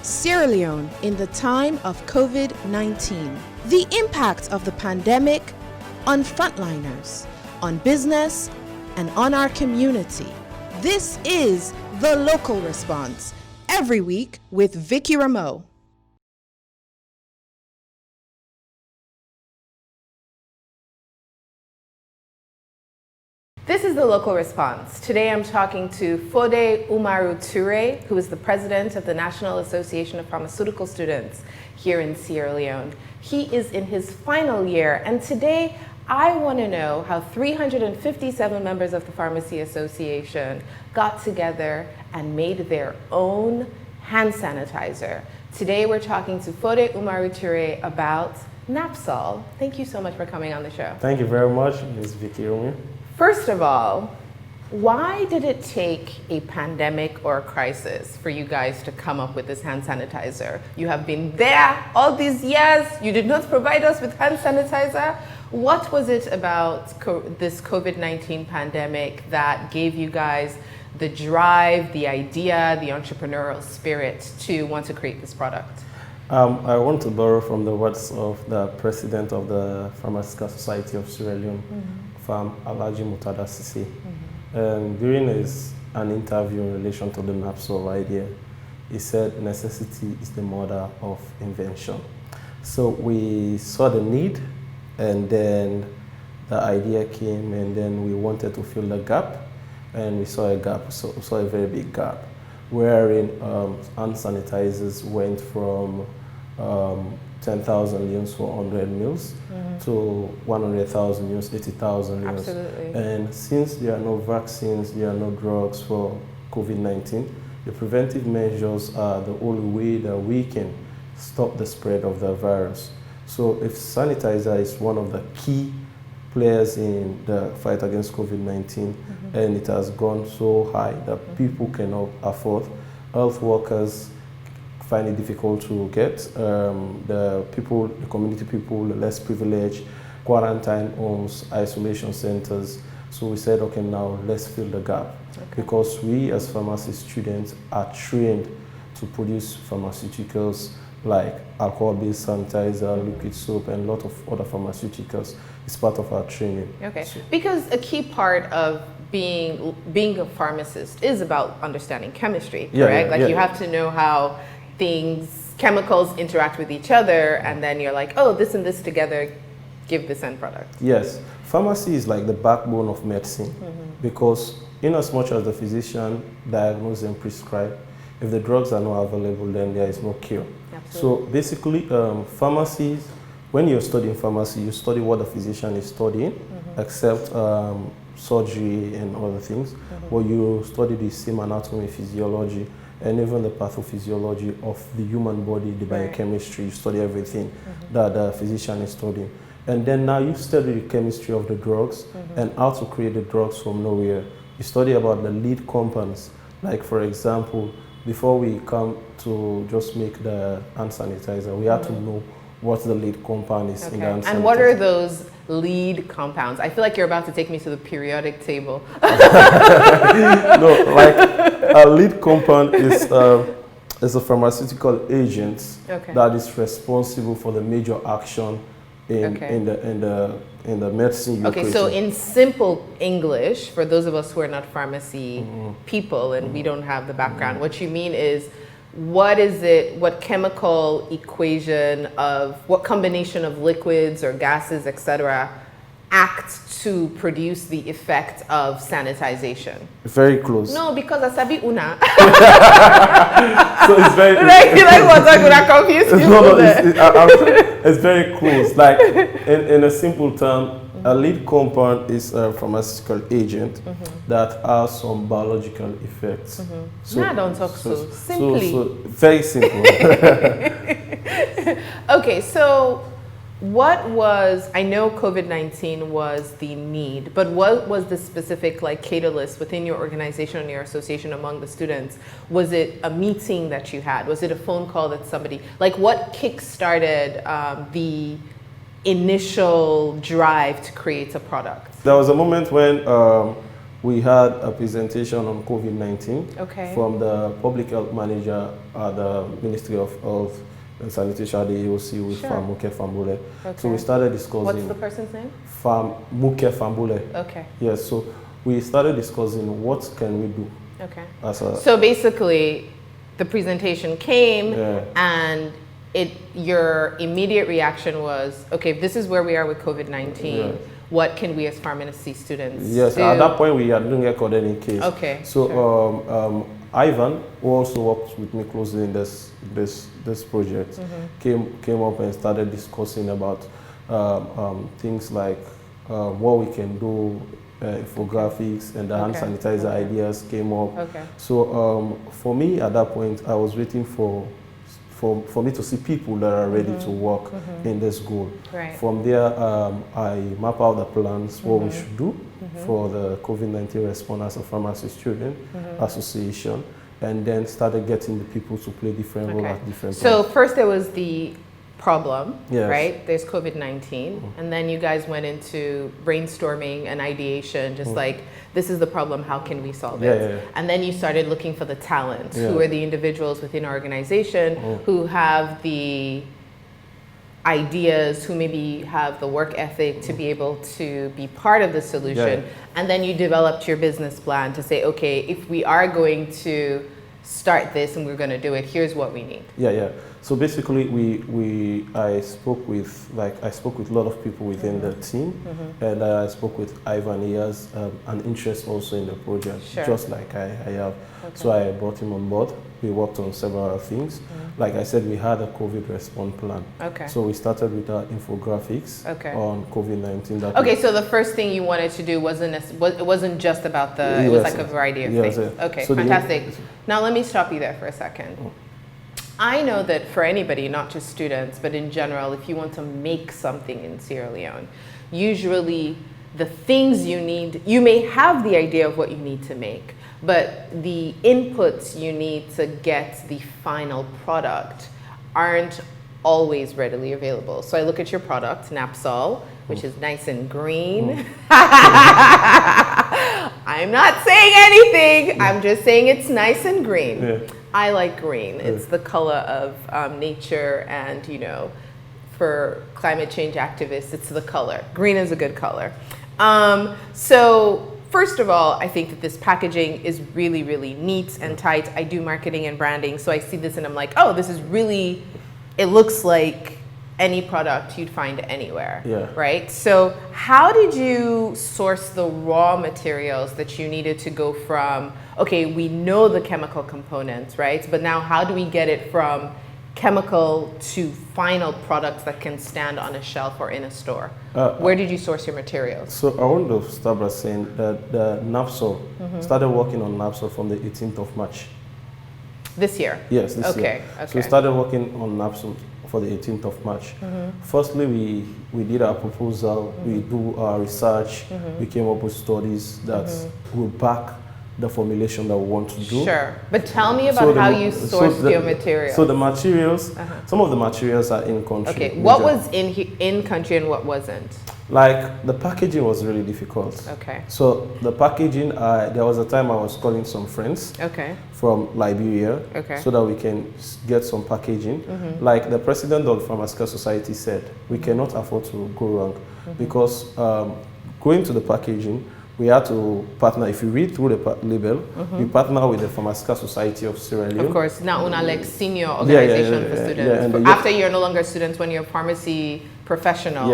Sierra Leone in the time of COVID-19. The impact of the pandemic on frontliners, on business, and on our community. This is The Local Response, every week with Vickie Remoe. This is The Local Response. Today I'm talking to Foday Umaro Turay, who is the president of the National Association of Pharmaceutical Students here in Sierra Leone. He is in his final year, and today I want to know how 357 members of the Pharmacy Association got together and made their own hand sanitizer. Today we're talking to Foday Umaro Turay about NAPSOL. Thank you so much for coming on the show. Thank you very much, Ms. Vickie Remoe. First of all, why did it take a pandemic or a crisis for you guys to come up with this hand sanitizer? You have been there all these years. You did not provide us with hand sanitizer. What was it about this COVID-19 pandemic that gave you guys the drive, the idea, the entrepreneurial spirit to want to create this product? I want to borrow from the words of the president of the Pharmaceutical Society of Sierra Leone, Sisi. During an interview in relation to the NAPSOL idea, he said necessity is the mother of invention. So we saw the need, and then the idea came, and then we wanted to fill the gap, and we saw a gap, so we saw a very big gap, wherein hand sanitizers went from 10,000 units for 100 mils to 100,000 units, 80,000 units. Absolutely. And since there are no vaccines, there are no drugs for COVID-19, the preventive measures are the only way that we can stop the spread of the virus. So if sanitizer is one of the key players in the fight against COVID-19, and it has gone so high that people cannot afford, health workers find it difficult to get, the community people, the less privileged, quarantine homes, isolation centers. So we said, okay, now let's fill the gap. Okay. Because we as pharmacy students are trained to produce pharmaceuticals like alcohol-based sanitizer, liquid soap, and a lot of other pharmaceuticals. It's part of our training. Okay, so, because a key part of being a pharmacist is about understanding chemistry, correct? You have to know how chemicals interact with each other, and then you're like, oh, this and this together give this end product. Yes, pharmacy is like the backbone of medicine, because in as much as the physician diagnoses and prescribes, if the drugs are not available, then there is no cure. Absolutely. So basically, pharmacies, when you're studying pharmacy, you study what the physician is studying, except surgery and other things, but you study the same anatomy, physiology, and even the pathophysiology of the human body, the biochemistry. You study everything that the physician is studying. And then now you study the chemistry of the drugs and how to create the drugs from nowhere. You study about the lead compounds. Like, for example, before we come to just make the hand sanitizer, we have to know what the lead compound is in the hand sanitizer. And what are those lead compounds? I feel like you're about to take me to the periodic table. No, like a lead compound is a pharmaceutical agent that is responsible for the major action in the medicine you're creating. So in simple English, for those of us who are not pharmacy people and we don't have the background, what you mean is, what is it, what chemical equation of, what combination of liquids or gases, etc., act to produce the effect of sanitization? Very close. No, because asabi una. So it's very... It's very close. Like, in a simple term, a lead compound is a pharmaceutical agent that has some biological effects. So, don't talk so simply. So very simple. Okay, so I know COVID-19 was the need, but what was the specific catalyst within your organization and your association among the students? Was it a meeting that you had? Was it a phone call that somebody, what kick-started the initial drive to create a product? There was a moment when we had a presentation on COVID-19 Okay. from the public health manager at the Ministry of Health and Sanitation at the AOC with Sure. Muke Fambule. Okay. So we started discussing. What's the person's name? Muke Fambule. Okay. Yes, so we started discussing what can we do Okay. as a. So basically, the presentation came, Yeah. and your immediate reaction was, okay, this is where we are with COVID-19. Yeah. What can we as pharmacy students Yes, do? at that point we didn't record any case. Okay. So sure. Ivan, who also worked with me closely in this project, came up and started discussing about things like what we can do, infographics, and the hand Okay. sanitizer ideas came up. Okay. So for me at that point, I was waiting for me to see people that are ready to work in this goal. Right. From there, I map out the plans, what we should do for the COVID-19 response as a pharmacy student association, and then started getting the people to play different roles at different So points. first there was the problem, Yes. right? There's COVID-19, and then you guys went into brainstorming and ideation, just like, this is the problem, how can we solve it? Yeah. And then you started looking for the talent, Yeah. who are the individuals within our organization who have the ideas, who maybe have the work ethic to be able to be part of the solution. Yeah. And then you developed your business plan to say, okay, if we are going to start this and we're going to do it, here's what we need. Yeah. So basically, I spoke with a lot of people within the team, and I spoke with Ivan. He has an interest also in the project, Sure. just like I have. Okay. So I brought him on board. We worked on several things. Like I said, we had a COVID response plan. Okay. So we started with our infographics Okay. on COVID-19. Okay, so the first thing you wanted to do it wasn't just about it was Yes. like a variety of Yes, things. yeah. Okay, So fantastic. Now let me stop you there for a second. I know that for anybody, not just students, but in general, if you want to make something in Sierra Leone, usually the things you need, you may have the idea of what you need to make, but the inputs you need to get the final product aren't always readily available. So I look at your product, NAPSOL, which is nice and green. I'm not saying anything. I'm just saying it's nice and green. Yeah. I like green. It's the color of nature, and for climate change activists, it's the color. Green is a good color. So first of all, I think that this packaging is really, really neat and tight. I do marketing and branding, so I see this and I'm like, oh, this is really, it looks like any product you'd find anywhere, right? So how did you source the raw materials that you needed to go from, okay, we know the chemical components, right? But now how do we get it from chemical to final products that can stand on a shelf or in a store? Where did you source your materials? So I want to start by saying that the NAPSOL started working on NAPSOL from the 18th of March. This year? Yes, this year. Okay. So we started working on NAPSOL for the 18th of March. Firstly, we did our proposal, we do our research, we came up with studies that will back the formulation that we want to do. Sure, but tell me about how you sourced your materials. So the materials, some of the materials are in country. Okay, what was in country and what wasn't? Like the packaging was really difficult. Okay. So the packaging, there was a time I was calling some friends from Liberia so that we can get some packaging. Like the president of the Pharmaceutical Society said, we cannot afford to go wrong because going to the packaging, we had to partner. If you read through the label, we partner with the Pharmaceutical Society of Sierra Leone. Of course, now una like senior organization for students. After you're no longer students, when you're a pharmacy professional,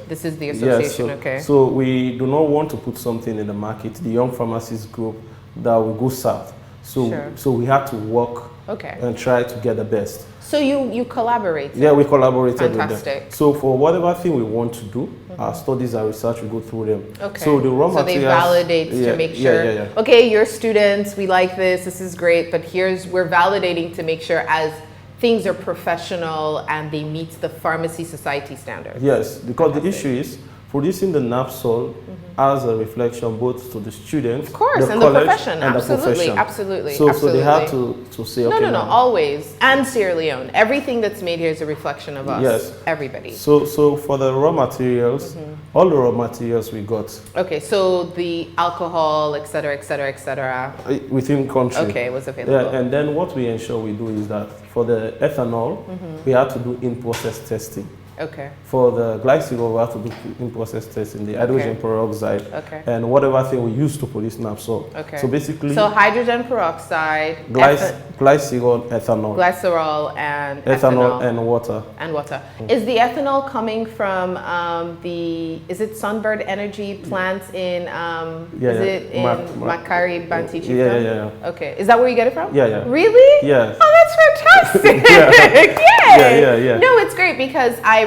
this is the association, So we do not want to put something in the market, the young pharmacist group, that will go south. So we had to work and try to get the best. So you collaborated? Yeah, we collaborated Fantastic. with them. So for whatever thing we want to do, our studies and research, we go through them. So the raw materials, they validate to make sure, okay, you're students, we like this is great, but we're validating to make sure as things are professional and they meet the pharmacy society standards. Yes, because the issue is, producing the NAPSOL as a reflection both to the students, of course, the and college, the profession. and Absolutely, the profession. absolutely. So absolutely. they had to say, okay, no, now. always. And Sierra Leone. Everything that's made here is a reflection of us. Yes. Everybody. So for the raw materials, all the raw materials we got. Okay, so the alcohol, et cetera, et cetera, et cetera. Within country. Okay, was available. Yeah, and then what we ensure we do is that for the ethanol, we had to do in-process testing. Okay. For the glycerol, we have to do in-process testing, the hydrogen peroxide, and whatever thing we use to produce NAPSOL. Okay. So basically, so hydrogen peroxide, glycerol, ethanol. Glycerol and ethanol and water. And water. Is the ethanol coming from is it Sunbird Energy plants in, is it in Makari, Banti Chiefdom? Yeah. Okay. Is that where you get it from? Yeah. Really? Yes. Oh, that's fantastic. Yeah. No, it's great because I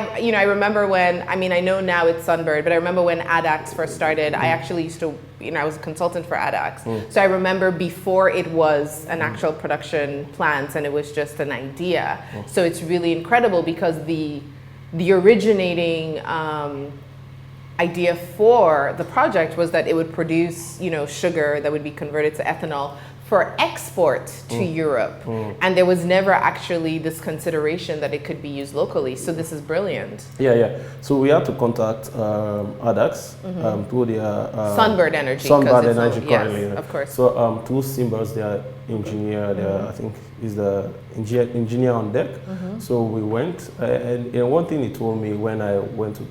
remember when, I know now it's Sunbird, but I remember when Adax first started, I actually used to, I was a consultant for Adax. So I remember before it was an actual production plant and it was just an idea. So it's really incredible because the originating idea for the project was that it would produce, sugar that would be converted to ethanol for export to Europe. And there was never actually this consideration that it could be used locally. So this is brilliant. Yeah. So we had to contact Adax through their Sunbird Energy. Sunbird Energy currently. Yes, of course. So through Simbers, their engineer, I think is the engineer on deck. So we went, and one thing he told me when I went to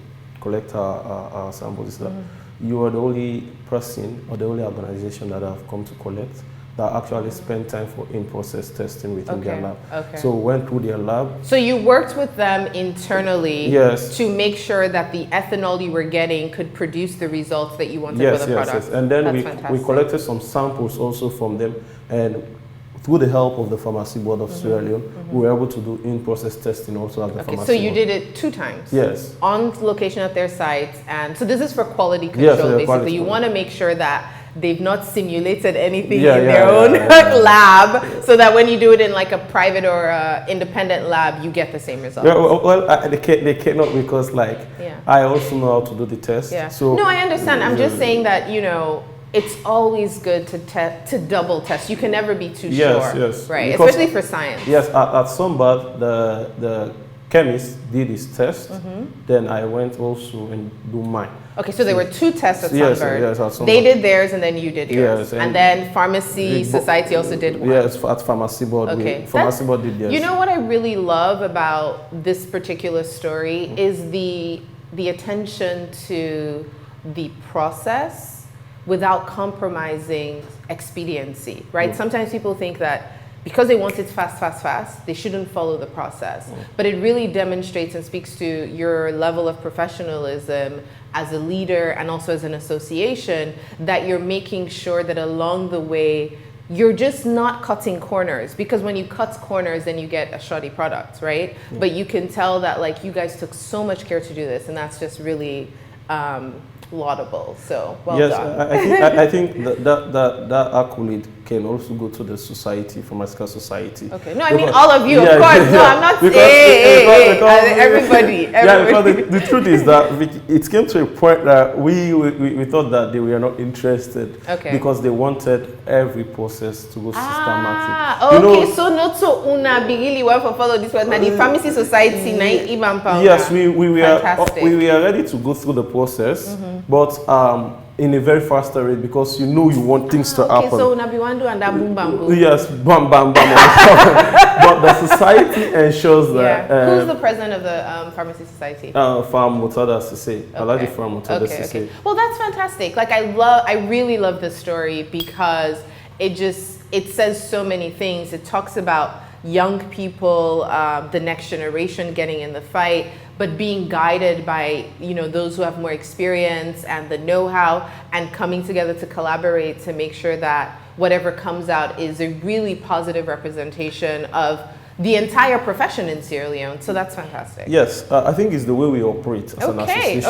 collect our samples is that you are the only person or the only organization that I've come to collect that actually spend time for in-process testing within their lab. Okay. So went through their lab. So you worked with them internally to make sure that the ethanol you were getting could produce the results that you wanted for the product. Yes. And then we collected some samples also from them, and through the help of the Pharmacy Board of Sierra Leone, we were able to do in-process testing also at the Pharmacy So you Board. did it 2 times? Yes. On location at their sites, and so this is for quality control, basically. You want to make sure that they've not simulated anything in their own lab, so that when you do it in like a private or independent lab, you get the same results. They cannot because I also know how to do the test. Yeah. So no, I understand. I'm just saying that, it's always good to double test. You can never be too sure. Yes. Right, because, especially for science. Yes, at Sunbird, the chemist did his test. Then I went also and do mine. Okay, so there were 2 tests at Sunbird. Yes, at Sunbird. They did theirs and then you did yours. Yes, and then Pharmacy Society also did one. Yes, at Pharmacy Board. Okay. Pharmacy Board did theirs. You know what I really love about this particular story is the attention to the process without compromising expediency, right? Sometimes people think that because they want it fast, they shouldn't follow the process. But it really demonstrates and speaks to your level of professionalism as a leader and also as an association, that you're making sure that along the way, you're just not cutting corners, because when you cut corners, then you get a shoddy product, right? But you can tell that you guys took so much care to do this, and that's just really laudable. So well done. I think that accolade can also go to the society, Pharmaceutical Society. Okay. No, I mean all of you, of course. No, I'm not saying everybody. Yeah, because the truth is that it came to a point that we thought that they were not interested because they wanted every process to go systematic. Okay. So not so una bigili well for follow this one. Now the Pharmacy Society na ibam pa. Yes, we were ready to go through the process, but in a very faster rate, because you want things to happen. Okay, so Nabiwandu and boom bam boom. Yes, bam bam bam. But the society ensures that. Who's the president of the Pharmacy Society? Farm Mutada Sise. Aladi Farm Mutada Sise. Well, that's fantastic. I really love this story because it says so many things. It talks about young people, the next generation getting in the fight, but being guided by those who have more experience and the know-how, and coming together to collaborate to make sure that whatever comes out is a really positive representation of the entire profession in Sierra Leone. So that's fantastic. Yes, I think it's the way we operate as an association.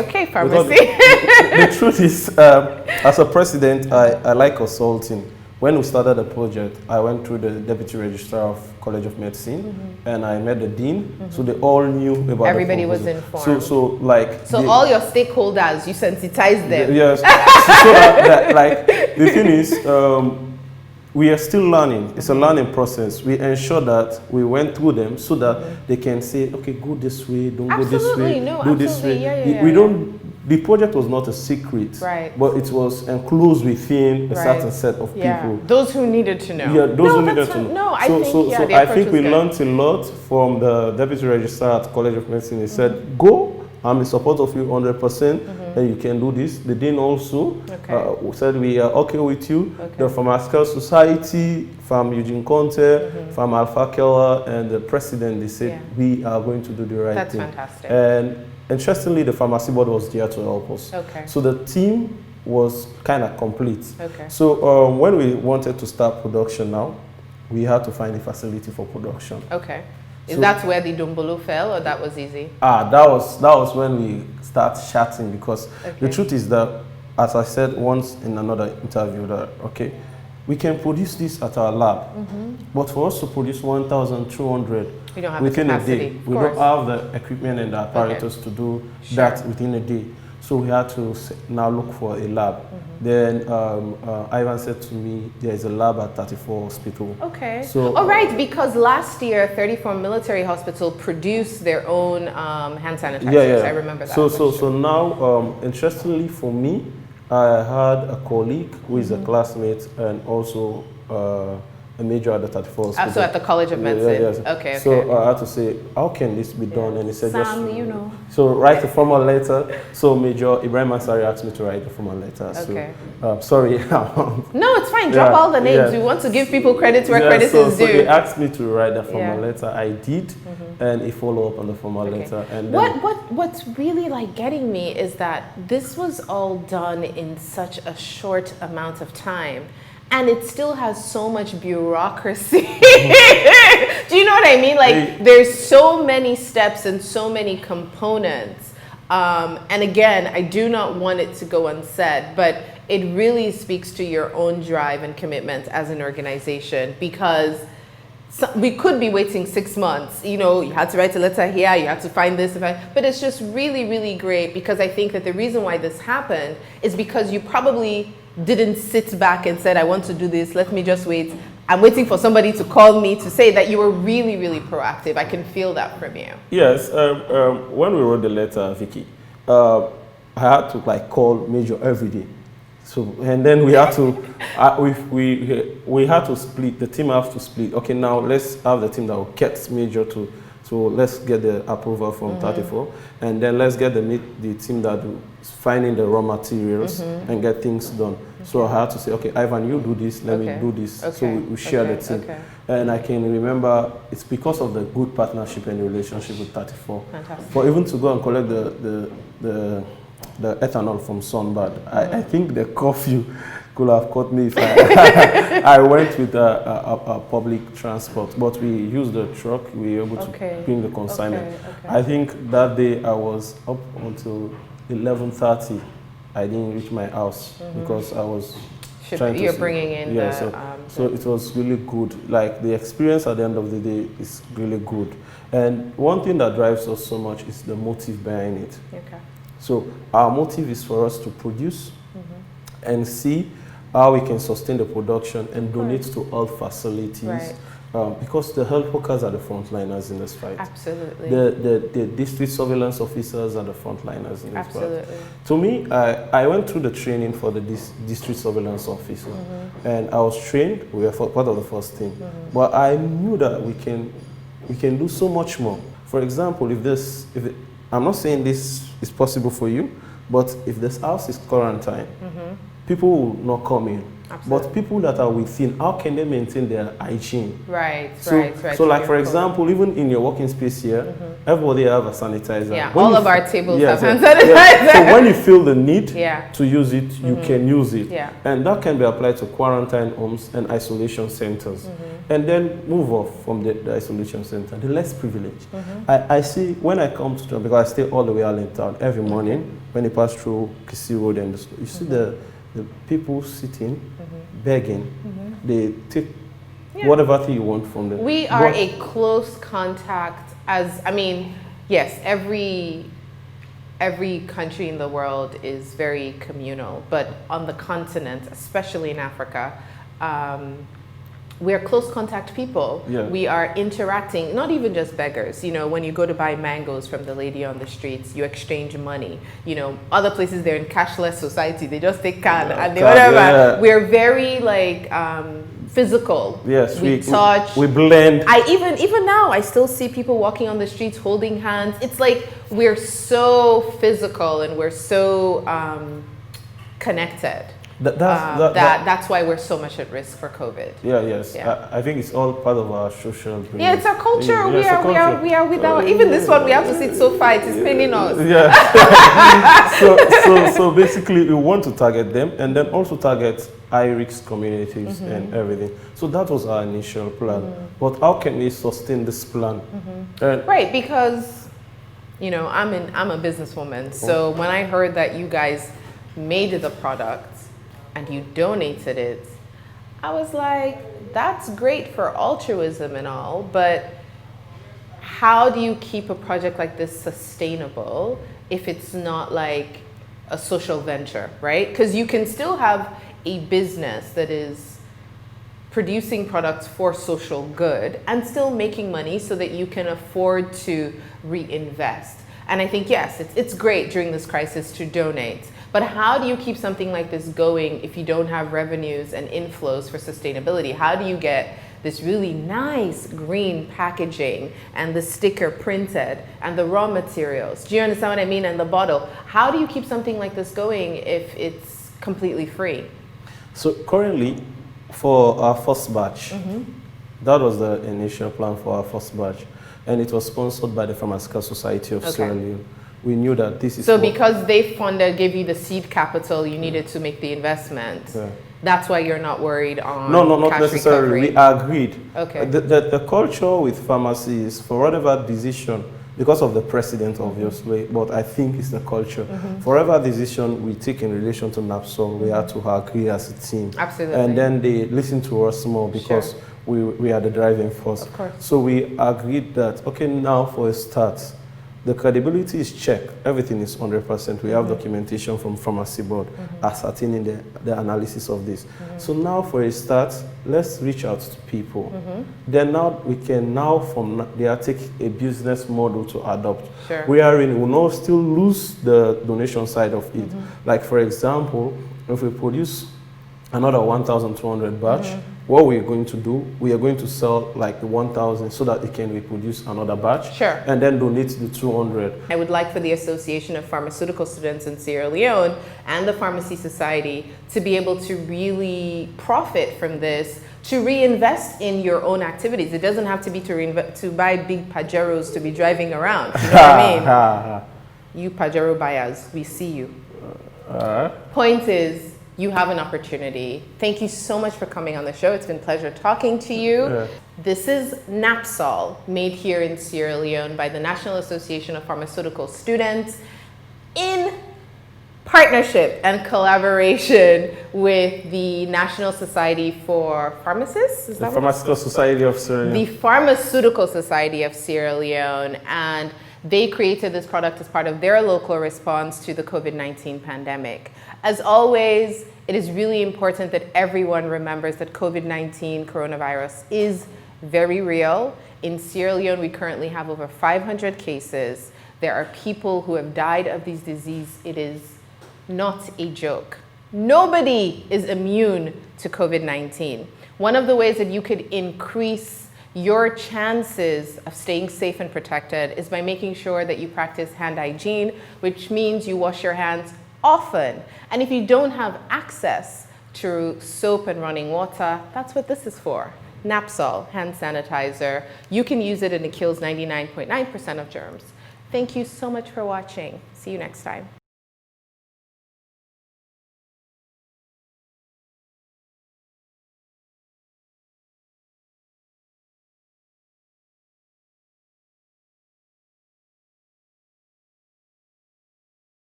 Okay, pharmacy. The truth is, as a president, I like consulting. when we started the project, I went through the deputy registrar of College of Medicine, and I met the dean, so they all knew about Everybody the was proposal. informed. So all your stakeholders, you sensitized them. Yes. So that, like, the thing is, we are still learning. It's a learning process. We ensure that we went through them so that they can say, okay, go this way, don't go this way, do this way. We don't. The project was not a secret, right? But it was enclosed within a certain set of people. Those who needed to know. Yeah, those who needed to know. No, I think we learned a lot from the deputy registrar at College of Medicine. He said, go. I'm in support of you 100%, and you can do this. The dean also said, we are okay with you. The Pharmaceutical Society, from Eugene Conte, from Alpha Keller, and the president, they said, we are going to do the right thing. That's fantastic. And interestingly, the pharmacy board was there to help us. So the team was kind of complete. So when we wanted to start production now, we had to find a facility for production. Is that where the Dumbolo fell, or that was easy? That was when we start chatting, because the truth is that, as I said once in another interview, that we can produce this at our lab, but for us to produce 1,200 within a day, we don't have the equipment and the apparatus to do that within a day. So we had to now look for a lab. Then Ivan said to me, there is a lab at 34 Hospital. So, right, because last year 34 Military Hospital produced their own hand sanitizers. Yeah. I remember that. So now, interestingly for me, I had a colleague who is a classmate and also a major at the 34 Hospital. So at the College of Medicine. So I had to say, how can this be done? And he said, Sam, you know. So write a formal letter. So Major Ibrahim Ansari asked me to write a formal letter. So sorry. No, it's fine. Drop all the names. We want to give people credit where credit is due. So they asked me to write a formal letter. I did, and a follow-up on the formal letter. And what's really like getting me is that this was all done in such a short amount of time. And it still has so much bureaucracy. Do you know what I mean? Like, there's so many steps and so many components. And again, I do not want it to go unsaid, but it really speaks to your own drive and commitment as an organization, because we could be waiting 6 months. You know, you had to write a letter here, you had to find this, but it's just really, really great, because I think that the reason why this happened is because you probably didn't sit back and said, I want to do this, let me just wait. I'm waiting for somebody to call me to say that you were really, really proactive. I can feel that from you. Yes, when we wrote the letter, Vickie, I had to call Major every day. So, and then we had to, we had to split, the team have to split. Okay, now let's have the team that will get Major to, so let's get the approval from 34, and then let's get the team that will finding the raw materials and get things done. So I had to say, okay, Ivan, you do this, let me do this. So we share the team. And I can remember, it's because of the good partnership and relationship with 34. For even to go and collect the ethanol from Sunbird, I think the curfew could have caught me if I went with a public transport, but we used the truck. We were able to bring the consignment. I think that day I was up until 11:30. I didn't reach my house because I was trying to bringing in so it was really good. Like, the experience at the end of the day is really good. And one thing that drives us so much is the motive behind it. So our motive is for us to produce and see how we can sustain the production and donate to health facilities. Because the health workers are the frontliners in this fight. Absolutely. The district surveillance officers are the frontliners in this fight. To me, I went through the training for the district surveillance officer, and I was trained. We were part of the first team, but I knew that we can do so much more. For example, I'm not saying this is possible for you, but if this house is quarantined, people will not come in. But people that are within, how can they maintain their hygiene? So like, for example, even in your working space here, everybody have a sanitizer. All of our tables have hand sanitizer. So when you feel the need to use it, you can use it. And that can be applied to quarantine homes and isolation centers. And then move off from the isolation center, the less privileged. I see when I come to town, because I stay all the way out in town every morning, when you pass through Kisi Road, and you see the people sitting, begging, they take whatever thing you want from them. We are a close contact yes, every country in the world is very communal, but on the continent, especially in Africa, we are close contact people. Yeah. We are interacting, not even just beggars. You know, when you go to buy mangoes from the lady on the streets, you exchange money. You know, other places they're in cashless society. They just take card and they whatever. Yeah. We're very like physical. Yes, we touch. We blend. Even now I still see people walking on the streets holding hands. It's like we're so physical and we're so connected. That's why we're so much at risk for COVID. Yeah. I think it's all part of our social. Yeah, it's our culture. Yeah, we are without even this one. We have to sit so far. It is paining us. Yeah. so basically, we want to target them and then also target high-risk communities and everything. So that was our initial plan. But how can we sustain this plan? Right, because you know I'm a businesswoman. So when I heard that you guys made the product and you donated it, I was like, that's great for altruism and all, but how do you keep a project like this sustainable if it's not like a social venture, right? Because you can still have a business that is producing products for social good and still making money so that you can afford to reinvest. And I think, yes, it's great during this crisis to donate. But how do you keep something like this going if you don't have revenues and inflows for sustainability? How do you get this really nice green packaging and the sticker printed and the raw materials? Do you understand what I mean? And the bottle. How do you keep something like this going if it's completely free? So currently, for our first batch, that was the initial plan for our first batch. And it was sponsored by the Pharmaceutical Society of Sierra Leone. We knew that this is... So because they gave you the seed capital, you needed to make the investment. Yeah. That's why you're not worried on No, not necessarily. Recovery. We agreed. Okay. The culture with pharmacy is for whatever decision, because of the president, obviously, but I think it's the culture. For whatever decision we take in relation to NAPSOL, we have to agree as a team. Absolutely. And then they listen to us more because we are the driving force. Of course. So we agreed that, okay, now for a start, the credibility is checked. Everything is 100%. We have documentation from Pharmacy Board ascertaining the analysis of this. So now for a start, let's reach out to people. Then now we can from there take a business model to adopt. Sure. Wherein we will not still lose the donation side of it. Like for example, if we produce another 1,200 batch, what we're going to do, we are going to sell like the 1,000 so that it can reproduce another batch. Sure. And then donate the 200. I would like for the Association of Pharmaceutical Students in Sierra Leone and the Pharmacy Society to be able to really profit from this, to reinvest in your own activities. It doesn't have to be to buy big Pajeros to be driving around. You know what I mean? You Pajero buyers, we see you. Point is, you have an opportunity. Thank you so much for coming on the show. It's been a pleasure talking to you. This is NAPSOL, made here in Sierra Leone by the National Association of Pharmaceutical Students in partnership and collaboration with the National Society for Pharmacists? The Pharmaceutical Society of Sierra Leone. The Pharmaceutical Society of Sierra Leone. And they created this product as part of their local response to the COVID-19 pandemic. As always, it is really important that everyone remembers that COVID-19 coronavirus is very real. In Sierra Leone, we currently have over 500 cases. There are people who have died of these diseases. It is not a joke. Nobody is immune to COVID-19. One of the ways that you could increase your chances of staying safe and protected is by making sure that you practice hand hygiene, which means you wash your hands often. And if you don't have access to soap and running water, that's what this is for. NAPSOL, hand sanitizer. You can use it and it kills 99.9% of germs. Thank you so much for watching. See you next time.